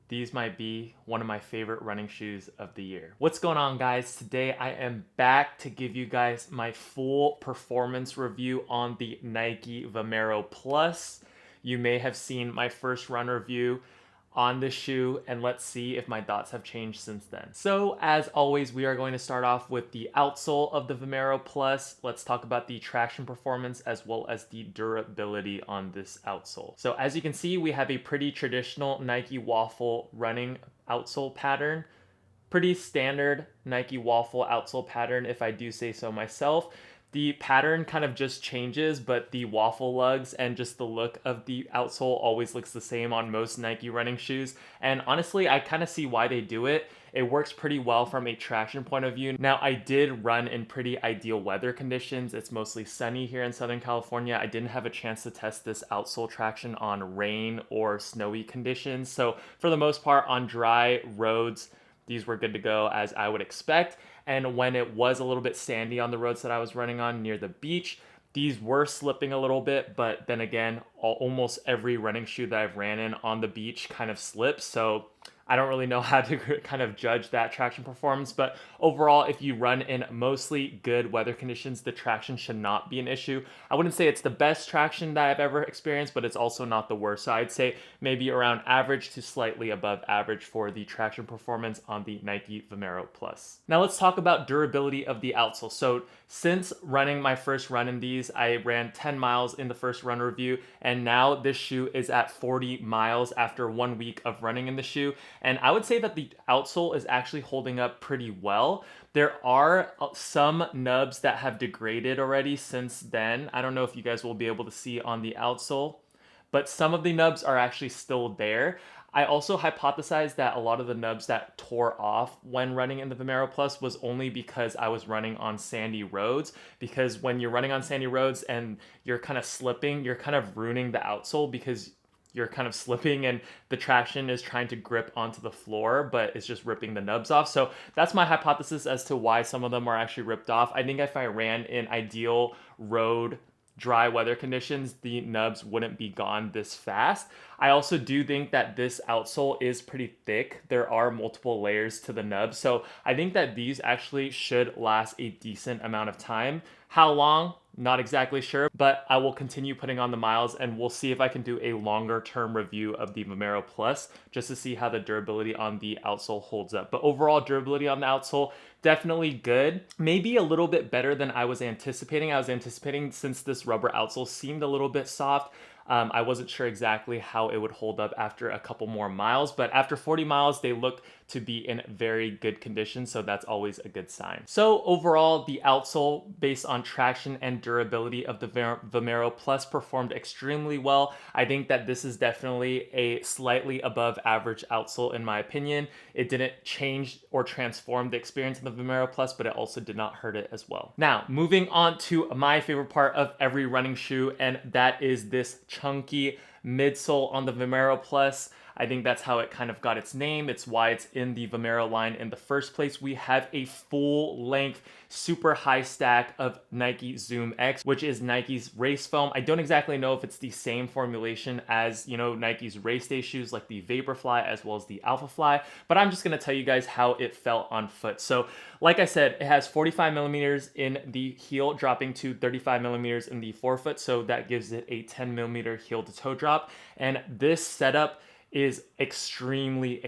these might be one of my favorite running shoes of the year. What's going on, guys? Today I am back to give you guys my full performance review on the Nike Vomero Plus. You may have seen my first run review on this shoe, and let's see if my thoughts have changed since then. So as always, we are going to start off with the outsole of the Vomero Plus. Let's talk about the traction performance as well as the durability on this outsole. So as you can see, we have a pretty traditional Nike waffle running outsole pattern. Pretty standard Nike waffle outsole pattern, if I do say so myself. The pattern kind of just changes, but the waffle lugs and just the look of the outsole always looks the same on most Nike running shoes. And honestly, I kind of see why they do it. It works pretty well from a traction point of view. Now, I did run in pretty ideal weather conditions. It's mostly sunny here in Southern California. I didn't have a chance to test this outsole traction on rain or snowy conditions. So for the most part, on dry roads, these were good to go as I would expect. And when it was a little bit sandy on the roads that I was running on near the beach, these were slipping a little bit, but then again, almost every running shoe that I've ran in on the beach kind of slips. So I don't really know how to kind of judge that traction performance, but overall, if you run in mostly good weather conditions, the traction should not be an issue. I wouldn't say it's the best traction that I've ever experienced, but it's also not the worst. So I'd say maybe around average to slightly above average for the traction performance on the Nike Vomero Plus. Now let's talk about durability of the outsole. So since running my first run in these, I ran 10 miles in the first run review, and now this shoe is at 40 miles after 1 week of running in the shoe. And I would say that the outsole is actually holding up pretty well. There are some nubs that have degraded already since then. I don't know if you guys will be able to see on the outsole, but some of the nubs are actually still there. I also hypothesized that a lot of the nubs that tore off when running in the Vomero Plus was only because I was running on sandy roads. Because when you're running on sandy roads and you're kind of slipping, you're kind of ruining the outsole because you're kind of slipping and the traction is trying to grip onto the floor, but it's just ripping the nubs off. So that's my hypothesis as to why some of them are actually ripped off. I think if I ran in ideal road dry weather conditions, the nubs wouldn't be gone this fast. I also do think that this outsole is pretty thick. There are multiple layers to the nubs, so I think that these actually should last a decent amount of time. How long? Not exactly sure, but I will continue putting on the miles and we'll see if I can do a longer term review of the Vomero Plus just to see how the durability on the outsole holds up. But overall durability on the outsole, definitely good. Maybe a little bit better than I was anticipating. I was anticipating, since this rubber outsole seemed a little bit soft, I wasn't sure exactly how it would hold up after a couple more miles, but after 40 miles, they look to be in very good condition, so that's always a good sign. So overall, the outsole, based on traction and durability of the Vomero Plus, performed extremely well. I think that this is definitely a slightly above average outsole in my opinion. It didn't change or transform the experience in the Vomero Plus, but it also did not hurt it as well. Now, moving on to my favorite part of every running shoe, and that is this chunky midsole on the Vomero Plus. I think that's how it kind of got its name. It's why it's in the Vomero line in the first place. We have a full length, super high stack of Nike Zoom X, which is Nike's race foam. I don't exactly know if it's the same formulation as, Nike's race day shoes like the Vaporfly as well as the Alphafly, but I'm just gonna tell you guys how it felt on foot. So like I said, it has 45 millimeters in the heel, dropping to 35 millimeters in the forefoot. So that gives it a 10 millimeter heel to toe drop. And this setup is extremely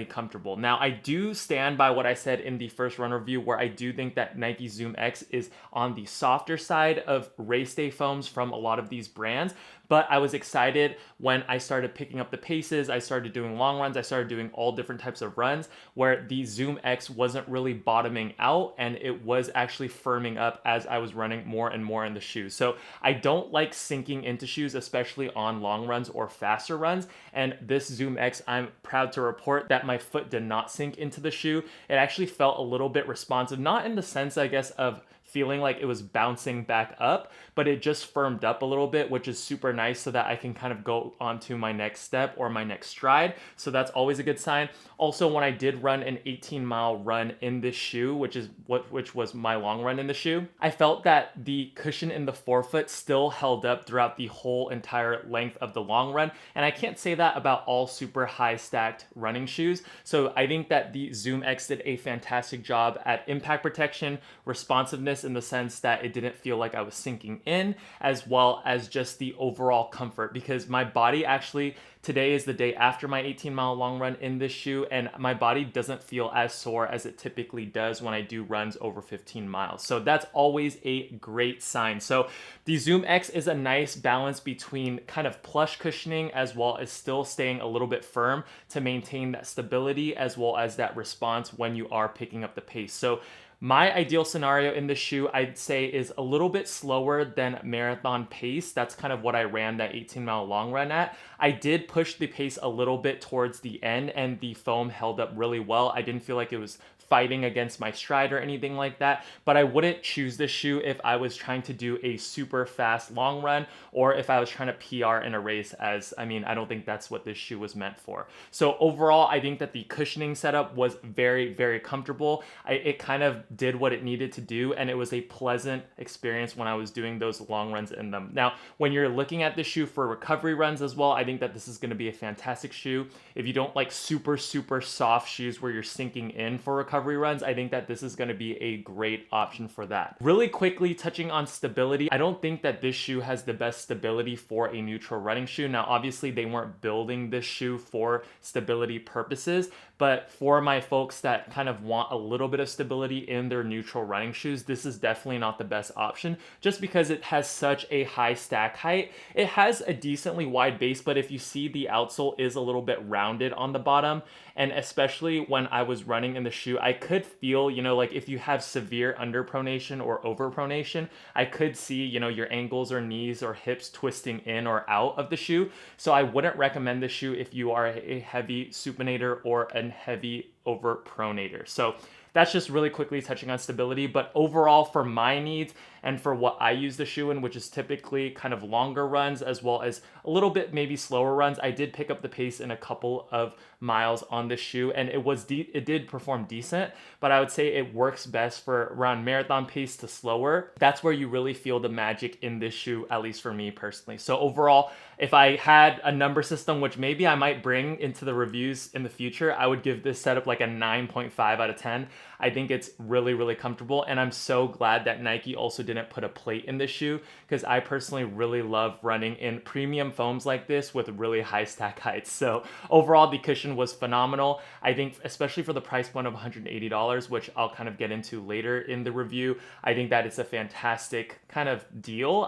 comfortable. Now, I do stand by what I said in the first run review, where I do think that Nike Zoom X is on the softer side of race day foams from a lot of these brands, but I was excited when I started picking up the paces. I started doing long runs. I started doing all different types of runs where the Zoom X wasn't really bottoming out and it was actually firming up as I was running more and more in the shoe. So I don't like sinking into shoes, especially on long runs or faster runs. And this Zoom X, I'm proud to report that my foot did not sink into the shoe. It actually felt a little bit responsive, not in the sense, I guess, of feeling like it was bouncing back up, but it just firmed up a little bit, which is super nice so that I can kind of go on to my next step or my next stride. So that's always a good sign. Also, when I did run an 18-mile run in this shoe, which was my long run in the shoe, I felt that the cushion in the forefoot still held up throughout the whole entire length of the long run. And I can't say that about all super high stacked running shoes. So I think that the Zoom X did a fantastic job at impact protection, responsiveness in the sense that it didn't feel like I was sinking in, as well as just the overall comfort, because my body actually, today is the day after my 18-mile long run in this shoe, and my body doesn't feel as sore as it typically does when I do runs over 15 miles. So that's always a great sign. So the Zoom X is a nice balance between kind of plush cushioning as well as still staying a little bit firm to maintain that stability as well as that response when you are picking up the pace. So my ideal scenario in this shoe, I'd say, is a little bit slower than marathon pace. That's kind of what I ran that 18-mile long run at. I did push the pace a little bit towards the end, and the foam held up really well. I didn't feel like it was fighting against my stride or anything like that, but I wouldn't choose this shoe if I was trying to do a super fast long run or if I was trying to PR in a race, as I don't think that's what this shoe was meant for. So overall, I think that the cushioning setup was very, very comfortable. It kind of did what it needed to do, and it was a pleasant experience when I was doing those long runs in them. Now, when you're looking at the shoe for recovery runs as well, I think that this is going to be a fantastic shoe. If you don't like super, super soft shoes where you're sinking in for recovery runs, I think that this is going to be a great option for that. Really quickly touching on stability, I don't think that this shoe has the best stability for a neutral running shoe. Now, obviously they weren't building this shoe for stability purposes, but for my folks that kind of want a little bit of stability in their neutral running shoes, this is definitely not the best option just because it has such a high stack height. It has a decently wide base, but if you see, the outsole is a little bit rounded on the bottom. And especially when I was running in the shoe, I could feel, like if you have severe underpronation or overpronation, I could see, your ankles or knees or hips twisting in or out of the shoe. So I wouldn't recommend this shoe if you are a heavy supinator or a heavy overpronator. So that's just really quickly touching on stability. But overall, for my needs and for what I use the shoe in, which is typically kind of longer runs as well as a little bit maybe slower runs, I did pick up the pace in a couple of miles on this shoe, and it did perform decent, but I would say it works best for around marathon pace to slower. That's where you really feel the magic in this shoe, at least for me personally. So overall, if I had a number system, which maybe I might bring into the reviews in the future, I would give this setup like a 9.5 out of 10. I think it's really, really comfortable, and I'm so glad that Nike also didn't put a plate in this shoe, because I personally really love running in premium foams like this with really high stack heights. So overall, the cushion was phenomenal. I think especially for the price point of $180, which I'll kind of get into later in the review, I think that it's a fantastic kind of deal.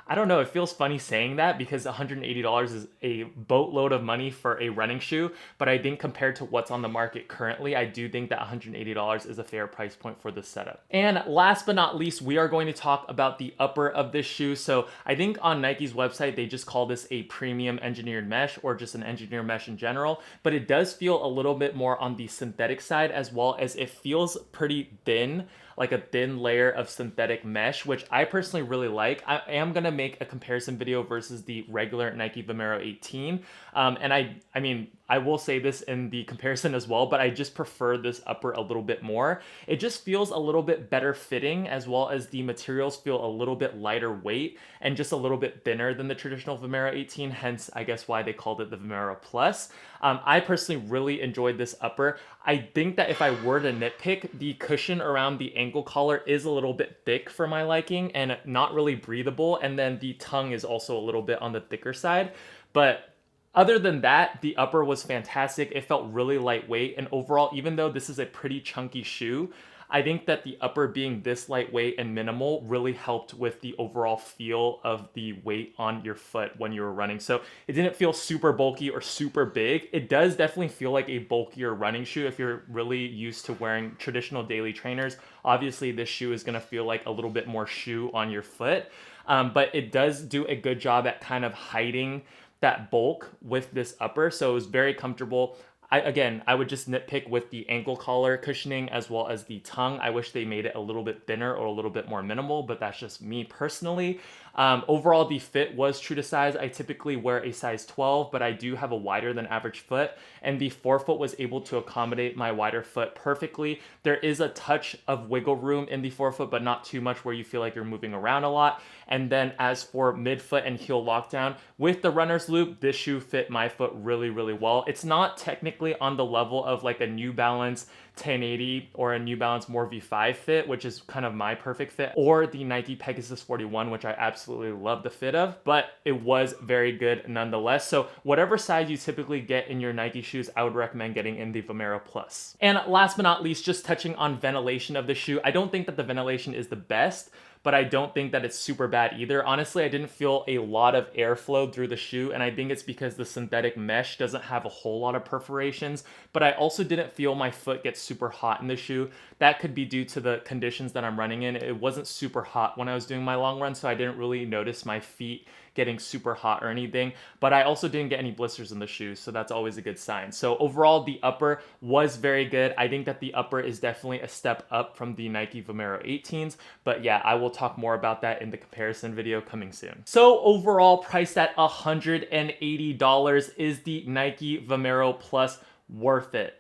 I don't know, it feels funny saying that because $180 is a boatload of money for a running shoe, but I think compared to what's on the market currently, I do think that $180 is a fair price point for this setup. And last but not least, we are going to talk about the upper of this shoe. So I think on Nike's website, they just call this a premium engineered mesh or just an engineered mesh in general, but it does feel a little bit more on the synthetic side, as well as it feels pretty thin, like a thin layer of synthetic mesh, which I personally really like. I am gonna make a comparison video versus the regular Nike Vomero 18. And I will say this in the comparison as well, but I just prefer this upper a little bit more. It just feels a little bit better fitting, as well as the materials feel a little bit lighter weight and just a little bit thinner than the traditional Vomero 18, hence I guess why they called it the Vomero Plus. I personally really enjoyed this upper. I think that if I were to nitpick, the cushion around the ankle collar is a little bit thick for my liking and not really breathable, and then the tongue is also a little bit on the thicker side. But other than that, the upper was fantastic. It felt really lightweight, and overall, even though this is a pretty chunky shoe, I think that the upper being this lightweight and minimal really helped with the overall feel of the weight on your foot when you were running. So it didn't feel super bulky or super big. It does definitely feel like a bulkier running shoe if you're really used to wearing traditional daily trainers. Obviously, this shoe is gonna feel like a little bit more shoe on your foot, but it does do a good job at kind of hiding that bulk with this upper, so it was very comfortable. I would just nitpick with the ankle collar cushioning as well as the tongue. I wish they made it a little bit thinner or a little bit more minimal, but that's just me personally. Overall, the fit was true to size. I typically wear a size 12, but I do have a wider than average foot, and the forefoot was able to accommodate my wider foot perfectly. There is a touch of wiggle room in the forefoot, but not too much where you feel like you're moving around a lot. And then as for midfoot and heel lockdown, with the runner's loop, this shoe fit my foot really, really well. It's not technically on the level of like a New Balance 1080 or a New Balance More V5 fit, which is kind of my perfect fit, or the Nike Pegasus 41, which I absolutely love the fit of, but it was very good nonetheless. So whatever size you typically get in your Nike shoes, I would recommend getting in the Vomero Plus. And last but not least, just touching on ventilation of the shoe. I don't think that the ventilation is the best, but I don't think that it's super bad either. Honestly, I didn't feel a lot of airflow through the shoe, and I think it's because the synthetic mesh doesn't have a whole lot of perforations, but I also didn't feel my foot get super hot in the shoe. That could be due to the conditions that I'm running in. It wasn't super hot when I was doing my long run, so I didn't really notice my feet getting super hot or anything, but I also didn't get any blisters in the shoes, so that's always a good sign. So overall, the upper was very good. I think that the upper is definitely a step up from the Nike Vomero 18s, but yeah, I will talk more about that in the comparison video coming soon. So overall, priced at $180, is the Nike Vomero Plus worth it?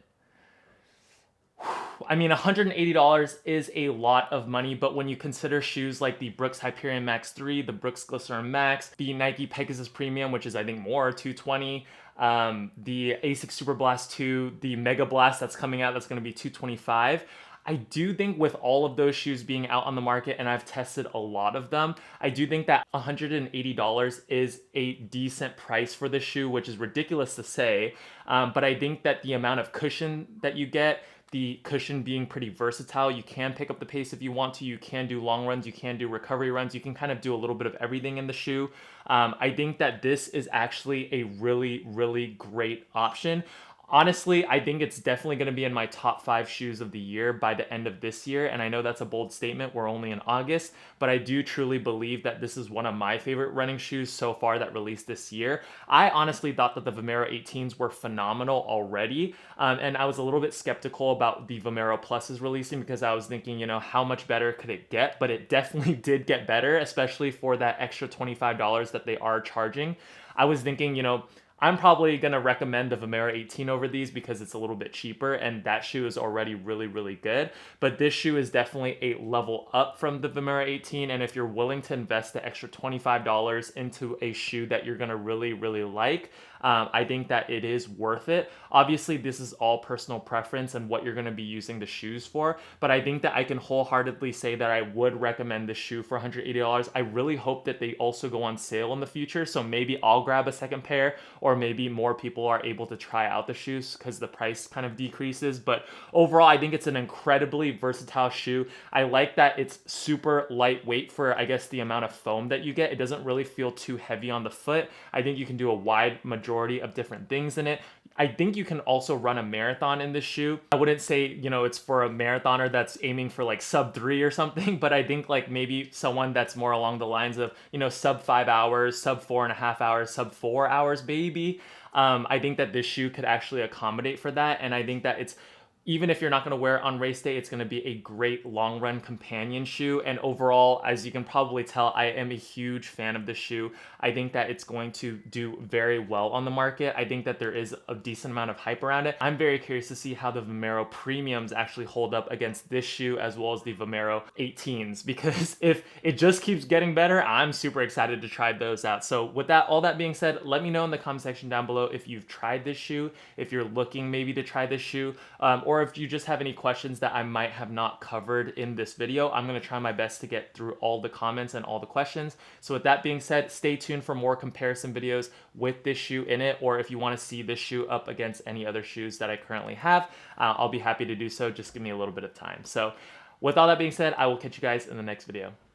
I mean, $180 is a lot of money, but when you consider shoes like the Brooks Hyperion Max 3, the Brooks Glycerin Max, the Nike Pegasus Premium, which is I think more, 220, the Asics Super Blast 2, the Mega Blast that's coming out that's going to be 225. I do think with all of those shoes being out on the market, and I've tested a lot of them, I do think that $180 is a decent price for this shoe, which is ridiculous to say, but I think that the amount of cushion that you get, the cushion being pretty versatile, you can pick up the pace if you want to, you can do long runs, you can do recovery runs, you can kind of do a little bit of everything in the shoe. I think that this is actually a really, really great option. Honestly, I think it's definitely going to be in my top 5 shoes of the year by the end of this year. And I know that's a bold statement. We're only in August, but I do truly believe that this is one of my favorite running shoes so far that released this year. I honestly thought that the Vomero 18s were phenomenal already. And I was a little bit skeptical about the Vomero Pluses releasing because I was thinking, you know, how much better could it get? But it definitely did get better, especially for that extra $25 that they are charging. I was thinking, you know, I'm probably going to recommend the Vomero 18 over these because it's a little bit cheaper, and that shoe is already really, really good. But this shoe is definitely a level up from the Vomero 18, and if you're willing to invest the extra $25 into a shoe that you're going to really, really like, I think that it is worth it. Obviously, this is all personal preference and what you're going to be using the shoes for, but I think that I can wholeheartedly say that I would recommend this shoe for $180. I really hope that they also go on sale in the future, so maybe I'll grab a second pair, or maybe more people are able to try out the shoes because the price kind of decreases. But overall, I think it's an incredibly versatile shoe. I like that it's super lightweight for, I guess, the amount of foam that you get. It doesn't really feel too heavy on the foot. I think you can do a wide majority of different things in it. I think you can also run a marathon in this shoe. I wouldn't say, you know, it's for a marathoner that's aiming for like sub 3 or something, but I think like maybe someone that's more along the lines of, you know, sub 5 hours, sub 4.5 hours, sub 4 hours, maybe. I think that this shoe could actually accommodate for that. And I think that it's, even if you're not going to wear it on race day, it's going to be a great long run companion shoe. And overall, as you can probably tell, I am a huge fan of this shoe. I think that it's going to do very well on the market. I think that there is a decent amount of hype around it. I'm very curious to see how the Vomero Premiums actually hold up against this shoe as well as the Vomero 18s, because if it just keeps getting better, I'm super excited to try those out. So with that, all that being said, let me know in the comment section down below if you've tried this shoe, if you're looking maybe to try this shoe, or if you just have any questions that I might have not covered in this video. I'm going to try my best to get through all the comments and all the questions. So with that being said, stay tuned for more comparison videos with this shoe in it, or if you want to see this shoe up against any other shoes that I currently have, I'll be happy to do so. Just give me a little bit of time. So with all that being said, I will catch you guys in the next video.